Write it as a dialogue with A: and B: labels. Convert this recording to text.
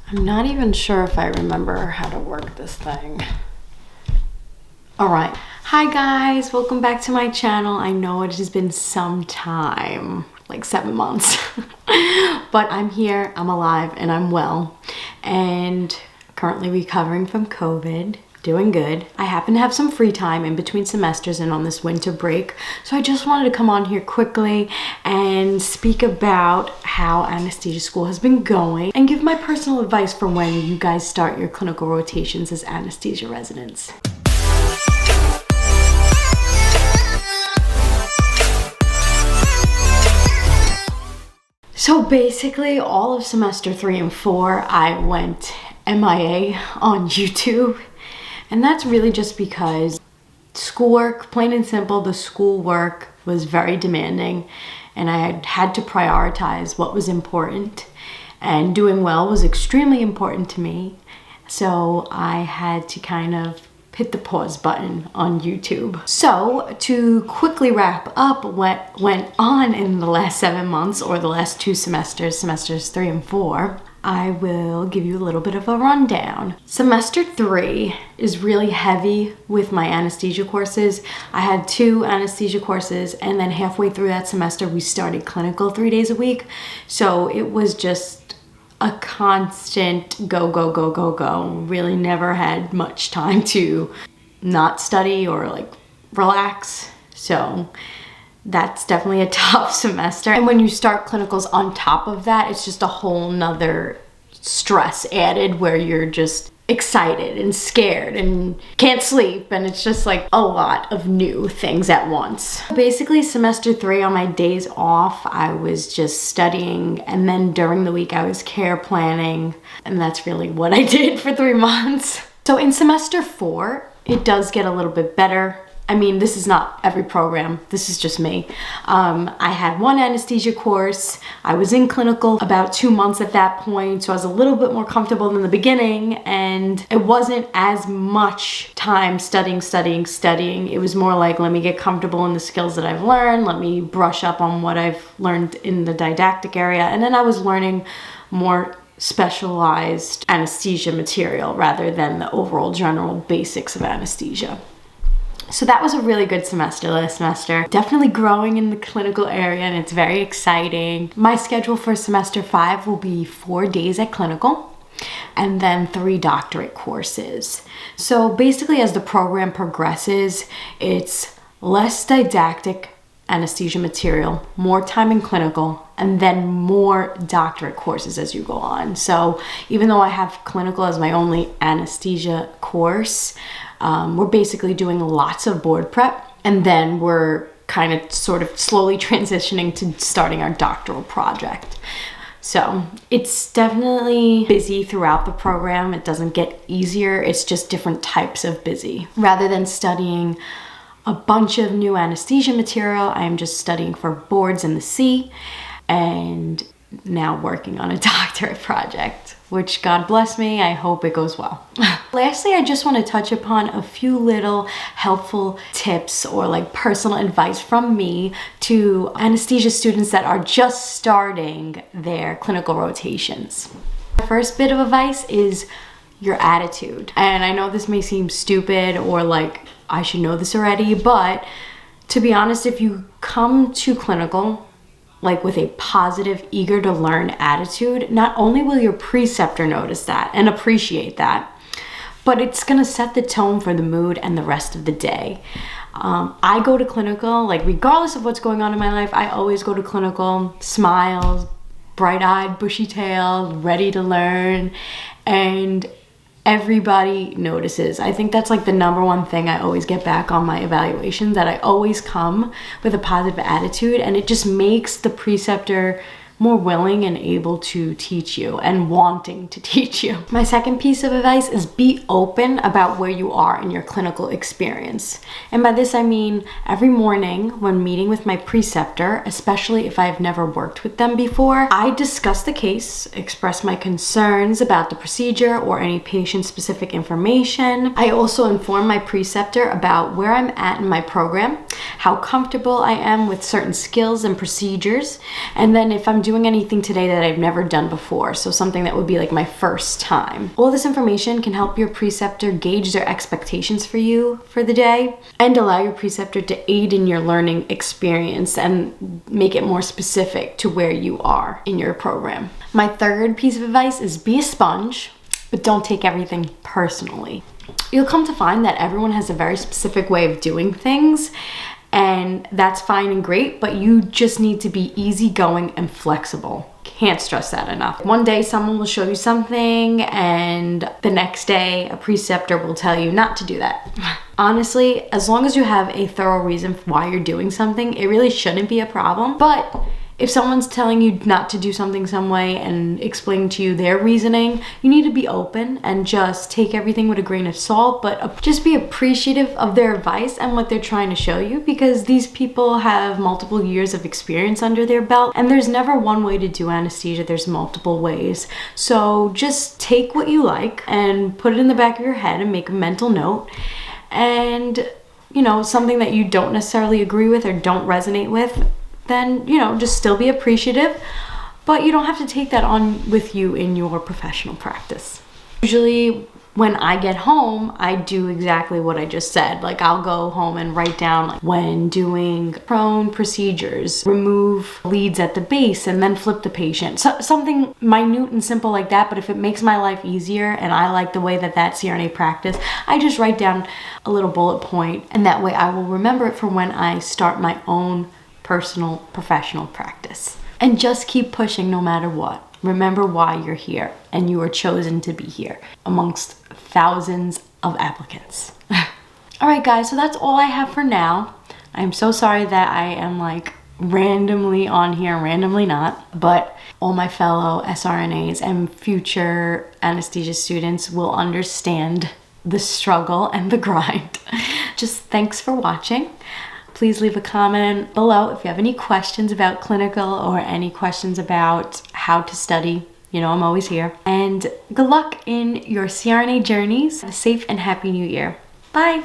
A: I'm not even sure if I remember how to work this thing. All right. Hi guys, welcome back to my channel. I know it has been some time, like 7 months, but I'm here, I'm alive, and I'm well, and currently recovering from COVID. Doing good. I happen to have some free time in between semesters and on this winter break, so I just wanted to come on here quickly and speak about how anesthesia school has been going and give my personal advice for when you guys start your clinical rotations as anesthesia residents. So basically all of semester 3 and 4 I went MIA on YouTube. And that's really just because schoolwork, plain and simple, the schoolwork was very demanding and I had to prioritize what was important, and doing well was extremely important to me. So I had to kind of hit the pause button on YouTube. So to quickly wrap up what went on in the last 7 months, or the last 2 semesters, semesters 3 and 4, I will give you a little bit of a rundown. Semester 3 is really heavy with my anesthesia courses. I had 2 anesthesia courses, and then halfway through that semester we started clinical 3 days a week. So it was just a constant go, go, go, go, go. Really never had much time to not study or like relax. So that's definitely a tough semester. And when you start clinicals on top of that, it's just a whole nother stress added where you're just excited and scared and can't sleep, and it's just like a lot of new things at once. Basically semester 3, on my days off, I was just studying, and then during the week I was care planning, and that's really what I did for 3 months. So in semester 4, it does get a little bit better. I mean, this is not every program, this is just me. I had 1 anesthesia course. I was in clinical about 2 months at that point, so I was a little bit more comfortable than the beginning, and it wasn't as much time studying. It was more like, let me get comfortable in the skills that I've learned, let me brush up on what I've learned in the didactic area, and then I was learning more specialized anesthesia material rather than the overall general basics of anesthesia. So that was a really good semester last semester. Definitely growing in the clinical area, and it's very exciting. My schedule for semester 5 will be 4 days at clinical and then 3 doctorate courses. So basically as the program progresses, it's less didactic anesthesia material, more time in clinical, and then more doctorate courses as you go on. So even though I have clinical as my only anesthesia course, we're basically doing lots of board prep, and then we're kind of sort of slowly transitioning to starting our doctoral project. So it's definitely busy throughout the program. It doesn't get easier, it's just different types of busy. Rather than studying a bunch of new anesthesia material, I am just studying for boards in the C, and now working on a doctorate project, which, God bless me, I hope it goes well. Lastly, I just want to touch upon a few little helpful tips or like personal advice from me to anesthesia students that are just starting their clinical rotations. The first bit of advice is your attitude. And I know this may seem stupid or like I should know this already, but to be honest, if you come to clinical like with a positive, eager to learn attitude, not only will your preceptor notice that and appreciate that, but it's gonna set the tone for the mood and the rest of the day. I go to clinical, like regardless of what's going on in my life, I always go to clinical, smiles, bright-eyed, bushy-tailed, ready to learn, and everybody notices. I think that's like the #1 thing I always get back on my evaluations, that I always come with a positive attitude, and it just makes the preceptor more willing and able to teach you and wanting to teach you. My second piece of advice is be open about where you are in your clinical experience. And by this I mean every morning when meeting with my preceptor, especially if I've never worked with them before, I discuss the case, express my concerns about the procedure or any patient-specific information. I also inform my preceptor about where I'm at in my program, how comfortable I am with certain skills and procedures, and then if I'm doing anything today that I've never done before, so something that would be like my first time. All this information can help your preceptor gauge their expectations for you for the day and allow your preceptor to aid in your learning experience and make it more specific to where you are in your program. My third piece of advice is be a sponge, but don't take everything personally. You'll come to find that everyone has a very specific way of doing things, and that's fine and great, but you just need to be easygoing and flexible. Can't stress that enough. One day someone will show you something, and the next day a preceptor will tell you not to do that. Honestly, as long as you have a thorough reason for why you're doing something, it really shouldn't be a problem. But if someone's telling you not to do something some way and explaining to you their reasoning, you need to be open and just take everything with a grain of salt, but just be appreciative of their advice and what they're trying to show you, because these people have multiple years of experience under their belt, and there's never one way to do anesthesia, there's multiple ways. So just take what you like and put it in the back of your head and make a mental note, and something that you don't necessarily agree with or don't resonate with, then, just still be appreciative, but you don't have to take that on with you in your professional practice. Usually when I get home, I do exactly what I just said. Like, I'll go home and write down when doing prone procedures, remove leads at the base and then flip the patient. So, something minute and simple like that, but if it makes my life easier and I like the way that CRNA practice, I just write down a little bullet point, and that way I will remember it for when I start my own personal professional practice. And just keep pushing no matter what. Remember why you're here, and you were chosen to be here amongst thousands of applicants. All right, guys, so that's all I have for now. I'm so sorry that I am like randomly on here, randomly not, but all my fellow SRNAs and future anesthesia students will understand the struggle and the grind. Just thanks for watching. Please leave a comment below if you have any questions about clinical or any questions about how to study. I'm always here. And good luck in your CRNA journeys. Have a safe and happy new year. Bye.